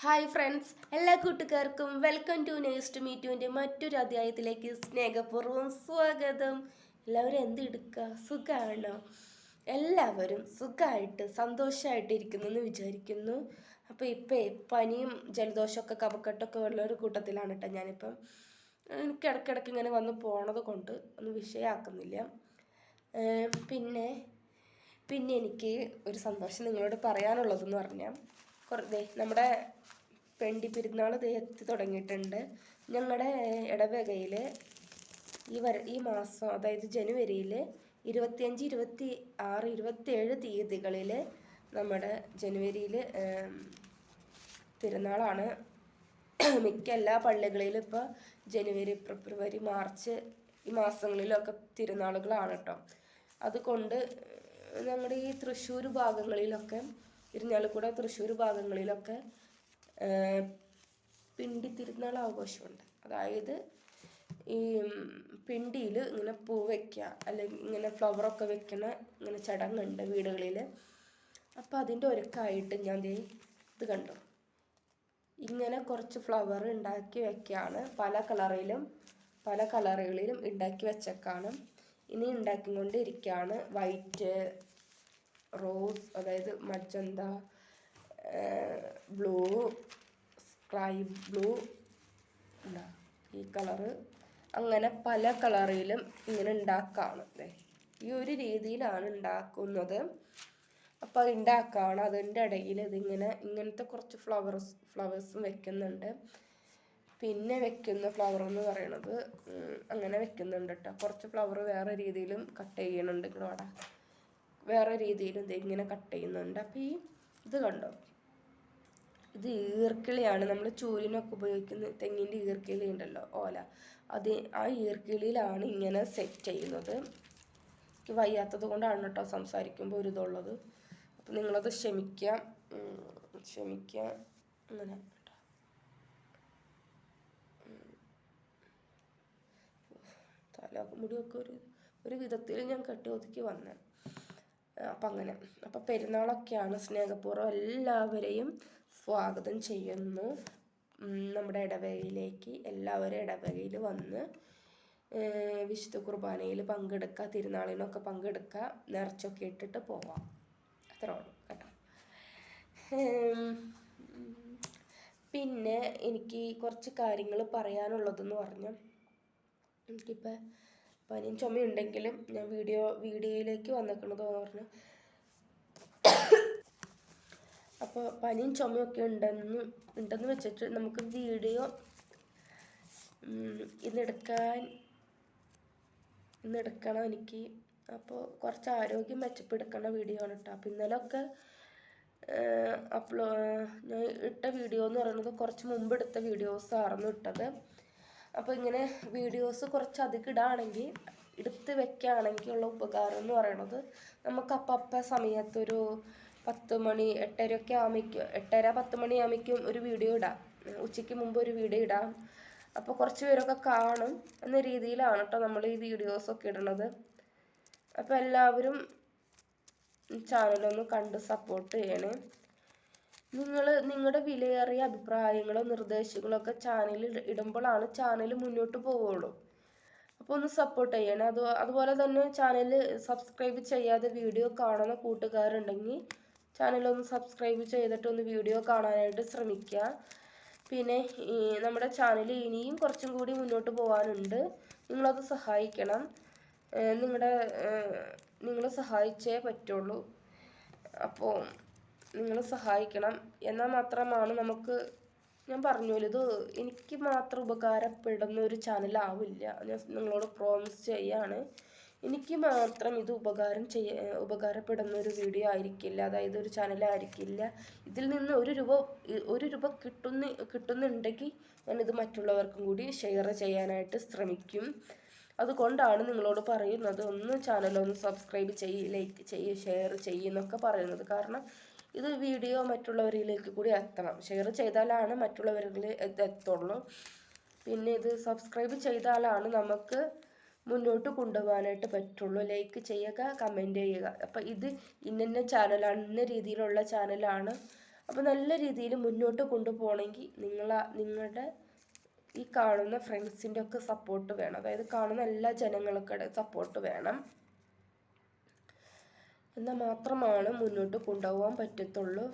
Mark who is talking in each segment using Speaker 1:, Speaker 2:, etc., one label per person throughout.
Speaker 1: Hi friends, എല്ലാ കൂട്ടുകാർക്കും welcome to nice to meet യുവിൻ്റെ മറ്റൊരു അധ്യായത്തിലേക്ക് സ്നേഹപൂർവ്വം സ്വാഗതം. എല്ലാവരും എന്തെടുക്കുക? സുഖമാണോ? എല്ലാവരും സുഖമായിട്ട് സന്തോഷമായിട്ട് ഇരിക്കുന്നു വിചാരിക്കുന്നു. അപ്പോൾ ഇപ്പം പനിയും ജലദോഷമൊക്കെ കഫക്കെട്ടൊക്കെ ഉള്ളൊരു കൂട്ടത്തിലാണ് കേട്ടോ ഞാനിപ്പം. എനിക്ക് ഇടയ്ക്കിടയ്ക്ക് ഇങ്ങനെ വന്ന് പോണത് കൊണ്ട് ഒന്നും വിഷയമാക്കുന്നില്ല. പിന്നെ എനിക്ക് ഒരു സന്തോഷം നിങ്ങളോട് പറയാനുള്ളതെന്ന് പറഞ്ഞാൽ നമ്മുടെ പെണ്ടി പെരുന്നാൾ എത്തി തുടങ്ങിയിട്ടുണ്ട്. ഞങ്ങളുടെ ഇടവകയിൽ ഈ മാസം, അതായത് ജനുവരിയിൽ 25, 26, 27 തീയതികളിൽ നമ്മുടെ ജനുവരിയിൽ തിരുനാളാണ്. മിക്ക എല്ലാ പള്ളികളിലും ഇപ്പോൾ ജനുവരി, ഫെബ്രുവരി, മാർച്ച് ഈ മാസങ്ങളിലൊക്കെ തിരുനാളുകളാണ് കേട്ടോ. അതുകൊണ്ട് നമ്മുടെ ഈ തൃശ്ശൂർ ഭാഗങ്ങളിലൊക്കെ, ഇരിഞ്ഞാലക്കുട തൃശ്ശൂർ ഭാഗങ്ങളിലൊക്കെ പിണ്ടി തിരുനാൾ ആഘോഷമുണ്ട്. അതായത് ഈ പിണ്ടിയിൽ ഇങ്ങനെ പൂ വയ്ക്കുക, അല്ലെങ്കിൽ ഇങ്ങനെ ഫ്ലവറൊക്കെ വെക്കുന്ന ഇങ്ങനെ ചടങ്ങുണ്ട് വീടുകളിൽ. അപ്പം അതിൻ്റെ ഒരുക്കമായിട്ട് ഞാൻ ഇത് കണ്ടു. ഇങ്ങനെ കുറച്ച് ഫ്ലവർ ഉണ്ടാക്കി വെക്കുകയാണ്. പല കളറുകളിലും ഉണ്ടാക്കി വെച്ചേക്കാണ്. ഇനി ഉണ്ടാക്കിക്കൊണ്ടിരിക്കുകയാണ്. വൈറ്റ്, റോസ്, അതായത് മജന്ത, ബ്ലൂ, സ്കൈ ബ്ലൂ, ഈ കളറ്, അങ്ങനെ പല കളറിലും ഇങ്ങനെ ഉണ്ടാക്കുകയാണ്. ഈ ഒരു രീതിയിലാണ് ഉണ്ടാക്കുന്നത്. അപ്പോൾ ഉണ്ടാക്കുകയാണ്. അതിൻ്റെ ഇടയിൽ ഇങ്ങനത്തെ കുറച്ച് ഫ്ലവേഴ്സും വെക്കുന്നുണ്ട്. പിന്നെ വെക്കുന്ന ഫ്ലവർ എന്ന് പറയണത് അങ്ങനെ വെക്കുന്നുണ്ട് കേട്ടോ. കുറച്ച് ഫ്ലവർ വേറെ രീതിയിലും കട്ട് ചെയ്യണുണ്ട്. ഇവിടെ വേറെ രീതിയിലും ഇങ്ങനെ കട്ട് ചെയ്യുന്നുണ്ട്. അപ്പോൾ ഇത് കണ്ടോ, ഇത് ഈർക്കിളിയാണ്. നമ്മൾ ചൂലിനൊക്കെ ഉപയോഗിക്കുന്ന തെങ്ങിൻ്റെ ഈർക്കിളി ഉണ്ടല്ലോ, ഓല, ആ ഈർക്കിളിയിലാണ് ഇങ്ങനെ സെറ്റ് ചെയ്യുന്നത്. എനിക്ക് വയ്യാത്തത് കൊണ്ടാണ് കേട്ടോ സംസാരിക്കുമ്പോൾ ഒരു ഇതുള്ളത്. അപ്പം നിങ്ങളത് ക്ഷമിക്കുക. അങ്ങനെ തലമുടിയൊക്കെ ഒരു വിധത്തിൽ ഞാൻ കെട്ടി ഒതുക്കി വന്നേ. അപ്പം അങ്ങനെ. അപ്പം പെരുന്നാളൊക്കെയാണ്. സ്നേഹപൂർവ്വം എല്ലാവരെയും സ്വാഗതം ചെയ്യുന്നു നമ്മുടെ ഇടവകയിലേക്ക്. എല്ലാവരും ഇടവകയിൽ വന്ന് വിശുദ്ധ കുർബാനയിൽ പങ്കെടുക്കുക, തിരുനാളിനൊക്കെ പങ്കെടുക്കുക, നേർച്ചയൊക്കെ ഇട്ടിട്ട് പോവാം. അത്രേ ഉള്ളൂ കേട്ടോ. പിന്നെ എനിക്ക് കുറച്ച് കാര്യങ്ങൾ പറയാനുള്ളതെന്ന് പറഞ്ഞാൽ, എനിക്കിപ്പോൾ പനിയും ചുമയുണ്ടെങ്കിലും ഞാൻ വീഡിയോയിലേക്ക് വന്നിരിക്കണതെന്ന് പറഞ്ഞാൽ, അപ്പോൾ പനിയും ചുമയൊക്കെ ഉണ്ടെന്ന് വെച്ചിട്ട് നമുക്ക് വീഡിയോ ഇന്നെടുക്കണം എനിക്ക്. അപ്പോൾ കുറച്ച് ആരോഗ്യം മെച്ചപ്പെടുക്കണ വീഡിയോ ആണ് കേട്ടോ. അപ്പോൾ ഇന്നലെയൊക്കെ ഞാൻ ഇട്ട വീഡിയോ എന്ന് പറയുന്നത് കുറച്ച് മുമ്പ് എടുത്ത വീഡിയോസായിരുന്നു ഇട്ടത്. അപ്പോൾ ഇങ്ങനെ വീഡിയോസ് കുറച്ച് അധികം എടുത്ത് വെക്കുകയാണെങ്കിൽ ഉള്ള ഉപകാരം എന്ന് പറയുന്നത്, നമുക്ക് അപ്പം സമയത്തൊരു 10 മണി 8:30 ആകുമ്പോഴേക്കും 8:30 10 മണി ആകുമ്പോഴേക്കും ഒരു വീഡിയോ ഇടാം. ഉച്ചയ്ക്ക് മുമ്പ് ഒരു വീഡിയോ ഇടാം. അപ്പോൾ കുറച്ച് പേരൊക്കെ കാണും എന്ന രീതിയിലാണ് കേട്ടോ നമ്മൾ ഈ വീഡിയോസൊക്കെ ഇടുന്നത്. അപ്പോൾ എല്ലാവരും ചാനലൊന്ന് കണ്ട് സപ്പോർട്ട് ചെയ്യണേ. നിങ്ങളുടെ വിലയേറിയ അഭിപ്രായങ്ങളോ നിർദ്ദേശങ്ങളോ ഒക്കെ ചാനലിൽ ഇടുമ്പോഴാണ് ചാനൽ മുന്നോട്ട് പോവുള്ളൂ. അപ്പോൾ ഒന്ന് സപ്പോർട്ട് ചെയ്യണേ. അതുപോലെ തന്നെ ചാനൽ സബ്സ്ക്രൈബ് ചെയ്യാതെ വീഡിയോ കാണുന്ന കൂട്ടുകാരുണ്ടെങ്കിൽ ചാനലൊന്ന് സബ്സ്ക്രൈബ് ചെയ്തിട്ട് ഒന്ന് വീഡിയോ കാണാനായിട്ട് ശ്രമിക്കുക. പിന്നെ നമ്മുടെ ചാനൽ ഇനിയും കുറച്ചും കൂടി മുന്നോട്ട് പോകാനുണ്ട്. നിങ്ങളത് സഹായിക്കണം. നിങ്ങൾ സഹായിച്ചേ പറ്റുള്ളൂ. അപ്പോൾ നിങ്ങൾ സഹായിക്കണം. എന്നാൽ മാത്രമാണ് നമുക്ക്, ഞാൻ പറഞ്ഞല്ലോ, ഇത് എനിക്ക് മാത്രം ഉപകാരപ്പെടുന്ന ഒരു ചാനലാവില്ല. ഞാൻ നിങ്ങളോട് പ്രോമിസ് ചെയ്യാണ്. എനിക്ക് മാത്രം ഇത് ഉപകാരപ്പെടുന്ന ഒരു വീഡിയോ ആയിരിക്കില്ല, അതായത് ഒരു ചാനലായിരിക്കില്ല. ഇതിൽ നിന്ന് ഒരു രൂപ കിട്ടുന്നുണ്ടെങ്കിൽ ഞാനിത് മറ്റുള്ളവർക്കും കൂടി ഷെയർ ചെയ്യാനായിട്ട് ശ്രമിക്കും. അതുകൊണ്ടാണ് നിങ്ങളോട് പറയുന്നത്, ഒന്ന് ചാനലൊന്ന് സബ്സ്ക്രൈബ് ലൈക്ക് ഷെയർ ചെയ്യുന്നൊക്കെ പറയുന്നത്. കാരണം ഇത് വീഡിയോ മറ്റുള്ളവരിലേക്ക് കൂടി എത്തണം. ഷെയർ ചെയ്താലാണ് മറ്റുള്ളവരിൽ എത്തുള്ളൂ. പിന്നെ ഇത് സബ്സ്ക്രൈബ് ചെയ്താലാണ് നമുക്ക് മുന്നോട്ട് കൊണ്ടുപോകാനായിട്ട് പറ്റുള്ളൂ. ലൈക്ക് ചെയ്യുക, കമൻറ്റ് ചെയ്യുക. അപ്പം ഇത് ഇന്ന ചാനലാണ്, ഇന്ന രീതിയിലുള്ള ചാനലാണ്, അപ്പോൾ നല്ല രീതിയിൽ മുന്നോട്ട് കൊണ്ടുപോകണമെങ്കിൽ നിങ്ങളുടെ ഈ കാണുന്ന ഫ്രണ്ട്സിൻ്റെ ഒക്കെ സപ്പോർട്ട് വേണം. അതായത് കാണുന്ന എല്ലാ ജനങ്ങൾക്കുടെ സപ്പോർട്ട് വേണം. എന്നാൽ മാത്രമാണ് മുന്നോട്ട് കൊണ്ടുപോകാൻ പറ്റത്തുള്ളൂ.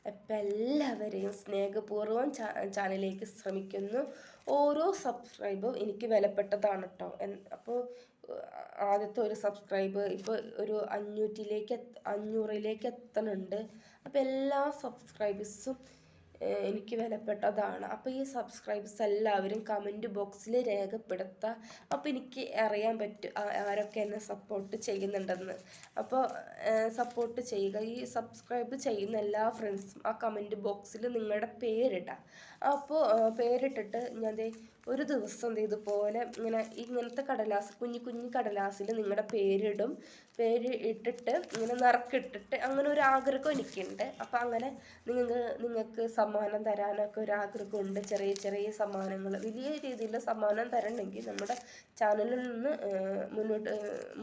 Speaker 1: അപ്പം എല്ലാവരെയും സ്നേഹപൂർവ്വം ചാനലിലേക്ക് ശ്രമിക്കുന്നു. ഓരോ സബ്സ്ക്രൈബും എനിക്ക് വിലപ്പെട്ടതാണ് കേട്ടോ. അപ്പോൾ ആദ്യത്തെ ഒരു സബ്സ്ക്രൈബ് ഇപ്പോൾ ഒരു 500ലേക്ക് എത്തണുണ്ട്. അപ്പോൾ എല്ലാ സബ്സ്ക്രൈബേഴ്സും എനിക്ക് വിലപ്പെട്ടതാണ്. അപ്പോൾ ഈ സബ്സ്ക്രൈബേഴ്സ് എല്ലാവരും കമൻറ്റ് ബോക്സിൽ രേഖപ്പെടുത്തുക. അപ്പോൾ എനിക്ക് അറിയാൻ പറ്റും ആരൊക്കെ എന്നെ സപ്പോർട്ട് ചെയ്യുന്നുണ്ടെന്ന്. അപ്പോൾ സപ്പോർട്ട് ചെയ്യുക. ഈ സബ്സ്ക്രൈബ് ചെയ്യുന്ന എല്ലാ ഫ്രണ്ട്സും ആ കമൻറ്റ് ബോക്സിൽ നിങ്ങളുടെ പേരിടുക. അപ്പോൾ പേരിട്ടിട്ട് ഞാൻ ഒരു ദിവസം ഇതുപോലെ ഇങ്ങനത്തെ കടലാസ് കുഞ്ഞു കടലാസിൽ നിങ്ങളുടെ പേരിടും. പേര് ഇട്ടിട്ട് ഇങ്ങനെ നറുക്കിട്ടിട്ട് അങ്ങനെ ഒരു ആഗ്രഹം എനിക്കുണ്ട്. അപ്പം അങ്ങനെ നിങ്ങൾക്ക് സമ്മാനം തരാനൊക്കെ ഒരു ആഗ്രഹമുണ്ട്. ചെറിയ സമ്മാനങ്ങൾ, വലിയ രീതിയിലുള്ള സമ്മാനം തരണമെങ്കിൽ നമ്മുടെ ചാനലിൽ നിന്ന്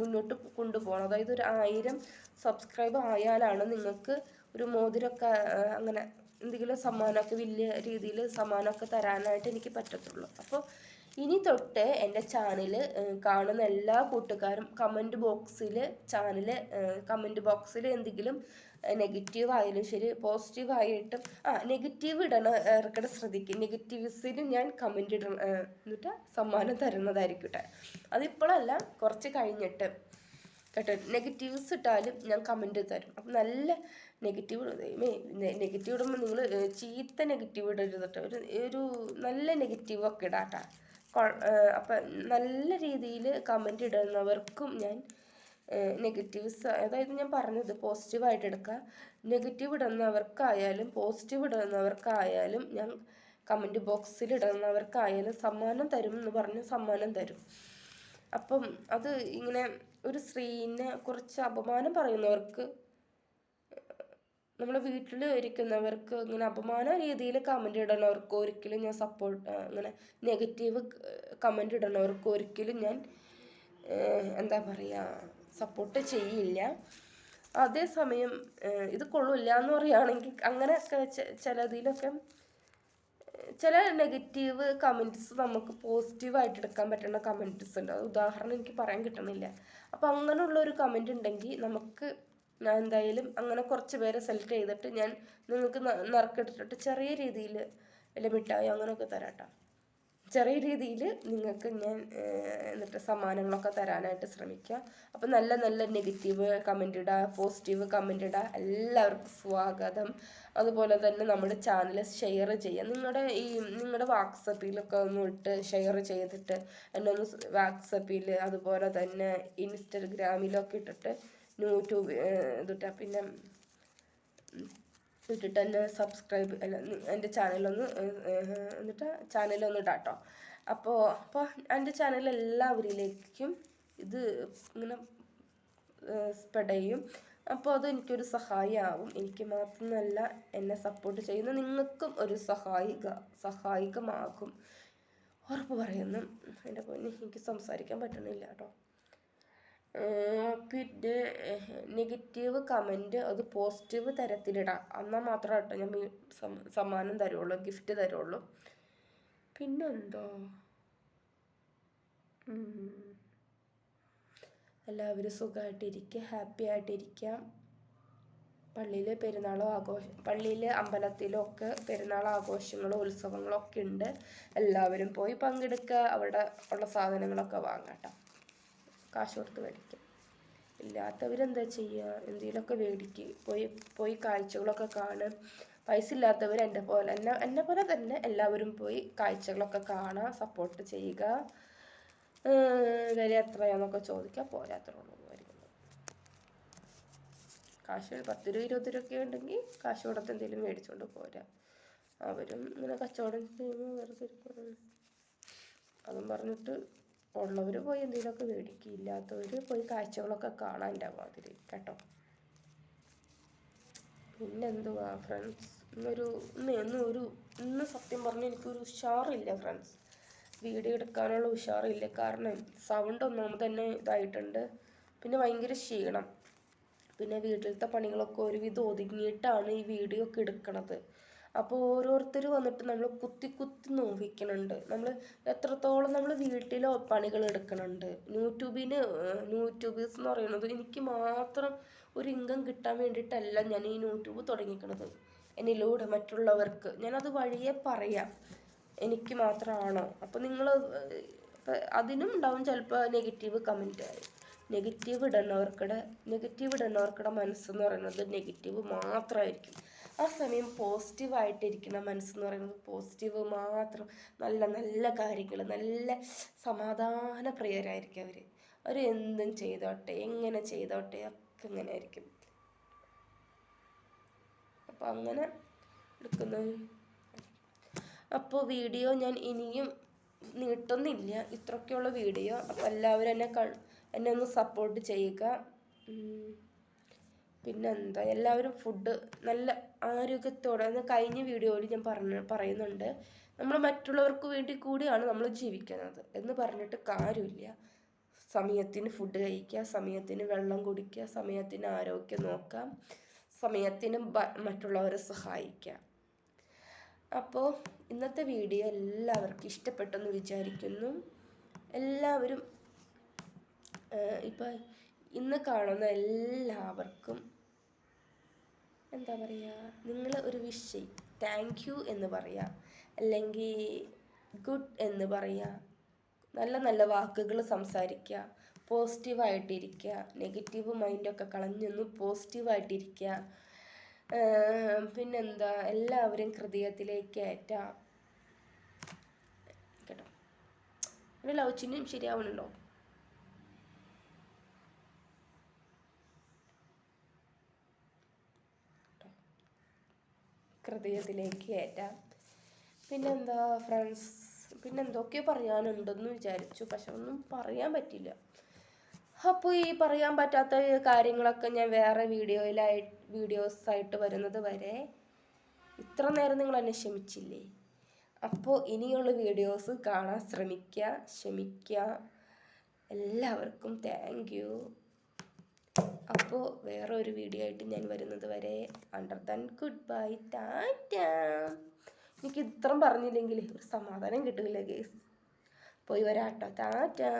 Speaker 1: മുന്നോട്ട് കൊണ്ടുപോകണം. അതായത് ഒരു 1000 സബ്സ്ക്രൈബ് ആയാലാണ് നിങ്ങൾക്ക് ഒരു മോതിരമൊക്കെ അങ്ങനെ എന്തെങ്കിലും സമ്മാനമൊക്കെ വലിയ രീതിയിൽ സമ്മാനമൊക്കെ തരാനായിട്ട് എനിക്ക് പറ്റത്തുള്ളൂ. അപ്പോൾ ഇനി തൊട്ട് എൻ്റെ ചാനൽ കാണുന്ന എല്ലാ കൂട്ടുകാരും കമൻറ്റ് ബോക്സിൽ എന്തെങ്കിലും നെഗറ്റീവ് ആയാലും ശരി പോസിറ്റീവായിട്ടും നെഗറ്റീവ് ഇടണം ശ്രദ്ധിക്കും. നെഗറ്റീവ്സിന് ഞാൻ കമൻറ്റ് ഇടണം എന്നിട്ട് സമ്മാനം തരുന്നതായിരിക്കട്ടെ. അതിപ്പോഴല്ല, കുറച്ച് കഴിഞ്ഞിട്ട് കേട്ടോ. നെഗറ്റീവ്സ് ഇട്ടാലും ഞാൻ കമൻറ്റ് തരും. അപ്പം നല്ല നെഗറ്റീവ് ഇടുമ്പോൾ നിങ്ങൾ ചീത്ത നെഗറ്റീവ് ഇടരുത് കേട്ടോ. ഒരു നല്ല നെഗറ്റീവൊക്കെ ഇടാട്ടാ. അപ്പം നല്ല രീതിയിൽ കമൻറ്റ് ഇടുന്നവർക്കും ഞാൻ നെഗറ്റീവ്സ്, അതായത് ഞാൻ പറഞ്ഞത് പോസിറ്റീവായിട്ട് എടുക്കുക. നെഗറ്റീവ് ഇടുന്നവർക്കായാലും പോസിറ്റീവ് ഇടുന്നവർക്കായാലും ഞാൻ കമൻറ്റ് ബോക്സിൽ ഇടുന്നവർക്കായാലും സമ്മാനം തരും എന്ന് പറഞ്ഞ് സമ്മാനം തരും. അപ്പം അത് ഇങ്ങനെ ഒരു സ്ത്രീനെ കുറിച്ച് അപമാനം പറയുന്നവർക്ക്, നമ്മുടെ വീട്ടിൽ ഇരിക്കുന്നവർക്ക് ഇങ്ങനെ അപമാന രീതിയിൽ കമൻറ്റ് ഇടുന്നവർക്ക് ഒരിക്കലും ഞാൻ ഇങ്ങനെ നെഗറ്റീവ് കമൻറ്റ് ഇടുന്നവർക്ക് ഒരിക്കലും ഞാൻ എന്താ പറയുക സപ്പോർട്ട് ചെയ്യില്ല. അതേസമയം ഇത് കൊള്ളില്ല എന്ന് പറയുകയാണെങ്കിൽ അങ്ങനെയൊക്കെ ചിലതിലൊക്കെ ചില നെഗറ്റീവ് കമൻറ്റ്സ് നമുക്ക് പോസിറ്റീവായിട്ട് എടുക്കാൻ പറ്റുന്ന കമൻറ്റ്സ് ഉണ്ട്. ഉദാഹരണം എനിക്ക് പറയാൻ കിട്ടണില്ല. അപ്പം അങ്ങനെയുള്ള ഒരു കമൻറ്റ് ഉണ്ടെങ്കിൽ ഞാൻ എന്തായാലും അങ്ങനെ കുറച്ച് പേരെ സെലക്ട് ചെയ്തിട്ട് ഞാൻ നിങ്ങൾക്ക് നറുക്കെടുത്തിട്ട് ചെറിയ രീതിയിൽ മിഠായി അങ്ങനെയൊക്കെ തരാട്ടോ. ചെറിയ രീതിയിൽ നിങ്ങൾക്ക് ഞാൻ എന്നിട്ട് സമ്മാനങ്ങളൊക്കെ തരാനായിട്ട് ശ്രമിക്കുക. അപ്പം നല്ല നെഗറ്റീവ് കമൻറ്റ് ഇടുക, പോസിറ്റീവ് കമൻറ്റ് ഇടുക. എല്ലാവർക്കും സ്വാഗതം. അതുപോലെ തന്നെ നമ്മുടെ ചാനൽ ഷെയർ ചെയ്യുക. നിങ്ങളുടെ വാട്സപ്പിലൊക്കെ ഒന്ന് ഇട്ട് ഷെയർ ചെയ്തിട്ട് എന്നെ ഒന്ന് വാട്സപ്പിൽ അതുപോലെ തന്നെ ഇൻസ്റ്റഗ്രാമിലൊക്കെ ഇട്ടിട്ട് യൂട്യൂബ് ഇതിട്ട് പിന്നെ ഇട്ടിട്ട് തന്നെ സബ്സ്ക്രൈബ് എൻ്റെ ചാനലൊന്ന് എന്നിട്ട് ചാനലൊന്ന് ഇടാട്ടോ. അപ്പോൾ എൻ്റെ ചാനൽ എല്ലാവരിലേക്കും ഇത് ഇങ്ങനെ സ്പ്രെഡ് ചെയ്യും. അപ്പോൾ അത് എനിക്കൊരു സഹായമാവും. എനിക്ക് മാത്രമല്ല, എന്നെ സപ്പോർട്ട് ചെയ്യുന്ന നിങ്ങൾക്കും ഒരു സഹായികമാകും. ഉറപ്പ് പറയുന്നു. എൻ്റെ പൊന്നെ, എനിക്ക് സംസാരിക്കാൻ പറ്റണില്ല കേട്ടോ. പിന്നെ നെഗറ്റീവ് കമൻറ്റ് അത് പോസിറ്റീവ് തരത്തിലിടാം. എന്നാൽ മാത്രമേ കേട്ടോ ഞാൻ സമ്മാനം തരുള്ളൂ, ഗിഫ്റ്റ് തരുള്ളൂ. പിന്നെന്തോ എല്ലാവരും സുഖമായിട്ടിരിക്കുക, ഹാപ്പി ആയിട്ടിരിക്കാം. പള്ളിയിൽ അമ്പലത്തിലും ഒക്കെ പെരുന്നാൾ ആഘോഷങ്ങളും ഉത്സവങ്ങളും ഒക്കെ ഉണ്ട്. എല്ലാവരും പോയി പങ്കെടുക്കുക. അവിടെ ഉള്ള സാധനങ്ങളൊക്കെ വാങ്ങാട്ടോ. കാശ് കൊടുത്ത് മേടിക്കുക. ഇല്ലാത്തവരെന്താ ചെയ്യുക, എന്തെങ്കിലുമൊക്കെ പോയി കാഴ്ചകളൊക്കെ കാണുക. പൈസ ഇല്ലാത്തവർ എന്നെ പോലെ തന്നെ എല്ലാവരും പോയി കാഴ്ചകളൊക്കെ കാണുക, സപ്പോർട്ട് ചെയ്യുക. വില എത്രയാന്നൊക്കെ ചോദിക്കുക. പോരാത്രയുള്ളൂ. കാശ് 10 രൂപ 20 രൂപയൊക്കെ ഉണ്ടെങ്കിൽ കാശ് കൊടുത്ത് എന്തെങ്കിലും മേടിച്ചുകൊണ്ട് പോരാ. അവരും ഇങ്ങനെ കച്ചവടം ചെയ്യുമ്പോൾ വെറുതെ ഇരിക്കണം. അതും പറഞ്ഞിട്ട് ഉള്ളവർ പോയി എന്തെങ്കിലുമൊക്കെ മേടിക്കുക, ഇല്ലാത്തവർ പോയി കാഴ്ചകളൊക്കെ കാണാൻ എൻ്റെ മാതിരി കേട്ടോ. പിന്നെന്തുവാ ഫ്രണ്ട്സ്, ഇന്ന് സത്യം പറഞ്ഞാൽ എനിക്കൊരു ഉഷാറില്ല ഫ്രണ്ട്സ്. വീഡിയോ എടുക്കാനുള്ള ഉഷാറില്ല. കാരണം സൗണ്ട് ഒന്നാമത് തന്നെ ഇതായിട്ടുണ്ട്. പിന്നെ ഭയങ്കര ക്ഷീണം. പിന്നെ വീട്ടിലത്തെ പണികളൊക്കെ ഒരുവിധം ഒതുങ്ങിയിട്ടാണ് ഈ വീഡിയോ ഒക്കെ എടുക്കണത്. അപ്പോൾ ഓരോരുത്തർ വന്നിട്ട് നമ്മൾ കുത്തി കുത്തി നോവിക്കുന്നുണ്ട്. നമ്മൾ എത്രത്തോളം നമ്മൾ വീട്ടിലോ പണികൾ എടുക്കണുണ്ട്. യൂട്യൂബേഴ്സ് എന്ന് പറയുന്നത് എനിക്ക് മാത്രം ഒരു ഇൻകം കിട്ടാൻ വേണ്ടിയിട്ടല്ല ഞാൻ ഈ യൂട്യൂബ് തുടങ്ങിക്കണത്. എന്നിലൂടെ മറ്റുള്ളവർക്ക് ഞാനത് വഴിയെ പറയാം. എനിക്ക് മാത്രമാണോ? അപ്പോൾ നിങ്ങൾ അതിനും ഉണ്ടാവും ചിലപ്പോൾ നെഗറ്റീവ് കമൻറ്റ്. നെഗറ്റീവ് ഇടുന്നവർക്കുടെ മനസ്സെന്ന് പറയുന്നത് നെഗറ്റീവ് മാത്രമായിരിക്കും. ആ സമയം പോസിറ്റീവായിട്ടിരിക്കുന്ന മനസ്സെന്ന് പറയുന്നത് പോസിറ്റീവ് മാത്രം, നല്ല നല്ല കാര്യങ്ങൾ, നല്ല സമാധാന പ്രിയരായിരിക്കും അവർ എന്തും ചെയ്തോട്ടെ, എങ്ങനെ ചെയ്തോട്ടെ, ഒക്കെ ഇങ്ങനെ ആയിരിക്കും. അപ്പം അങ്ങനെ എടുക്കുന്നത്. അപ്പോൾ വീഡിയോ ഞാൻ ഇനിയും നീട്ടുന്നില്ല, ഇത്രയൊക്കെയുള്ള വീഡിയോ. അപ്പോൾ എല്ലാവരും എന്നെ ഒന്ന് സപ്പോർട്ട് ചെയ്യുക. പിന്നെന്താ, എല്ലാവരും ഫുഡ് നല്ല ആരോഗ്യത്തോടെ, കഴിഞ്ഞ വീഡിയോയിൽ ഞാൻ പറയുന്നുണ്ട്, നമ്മൾ മറ്റുള്ളവർക്ക് വേണ്ടി കൂടിയാണ് നമ്മൾ ജീവിക്കുന്നത് എന്ന് പറഞ്ഞിട്ട് കാര്യമില്ല. സമയത്തിന് ഫുഡ് കഴിക്കുക, സമയത്തിന് വെള്ളം കുടിക്കുക, സമയത്തിന് ആരോഗ്യം നോക്കാം, സമയത്തിന് മറ്റുള്ളവരെ സഹായിക്കുക. അപ്പോൾ ഇന്നത്തെ വീഡിയോ എല്ലാവർക്കും ഇഷ്ടപ്പെട്ടെന്ന് വിചാരിക്കുന്നു. എല്ലാവരും ഇപ്പം ഇന്ന് കാണുന്ന എല്ലാവർക്കും എന്താ പറയുക, നിങ്ങൾ ഒരു വിഷ് താങ്ക് യു എന്ന് പറയുക, അല്ലെങ്കിൽ ഗുഡ് എന്ന് പറയുക, നല്ല നല്ല വാക്കുകൾ സംസാരിക്കുക, പോസിറ്റീവായിട്ടിരിക്കുക, നെഗറ്റീവ് മൈൻഡൊക്കെ കളഞ്ഞൊന്ന് പോസിറ്റീവായിട്ടിരിക്കുക. പിന്നെന്താ, എല്ലാവരും ഹൃദയത്തിലേക്ക് കയറ്റാം കേട്ടോ. എൻ്റെ ലവ് ചിഹ്നം ശരിയാവണുണ്ടോ? ഹൃദയത്തിലേക്ക് കയറ്റാം. പിന്നെന്താ ഫ്രണ്ട്സ്, പിന്നെന്തൊക്കെയോ പറയാനുണ്ടെന്ന് വിചാരിച്ചു, പക്ഷെ ഒന്നും പറയാൻ പറ്റില്ല. അപ്പോൾ ഈ പറയാൻ പറ്റാത്ത കാര്യങ്ങളൊക്കെ ഞാൻ വേറെ വീഡിയോസായിട്ട് വരുന്നത് വരെ ഇത്ര നേരം നിങ്ങൾ എന്നെ ക്ഷമിച്ചില്ലേ? അപ്പോൾ ഇനിയുള്ള വീഡിയോസ് കാണാൻ ക്ഷമിക്കുക. എല്ലാവർക്കും താങ്ക് യു. അപ്പോൾ വേറെ ഒരു വീഡിയോ ആയിട്ട് ഞാൻ വരുന്നത് വരെ ഗുഡ് ബൈ, ടാറ്റാ. എനിക്ക് ഇത്രയും പറഞ്ഞില്ലെങ്കിൽ ഒരു സമാധാനം കിട്ടില്ല ഗേസ്. പോയി വരാട്ടോ, ടാറ്റാ.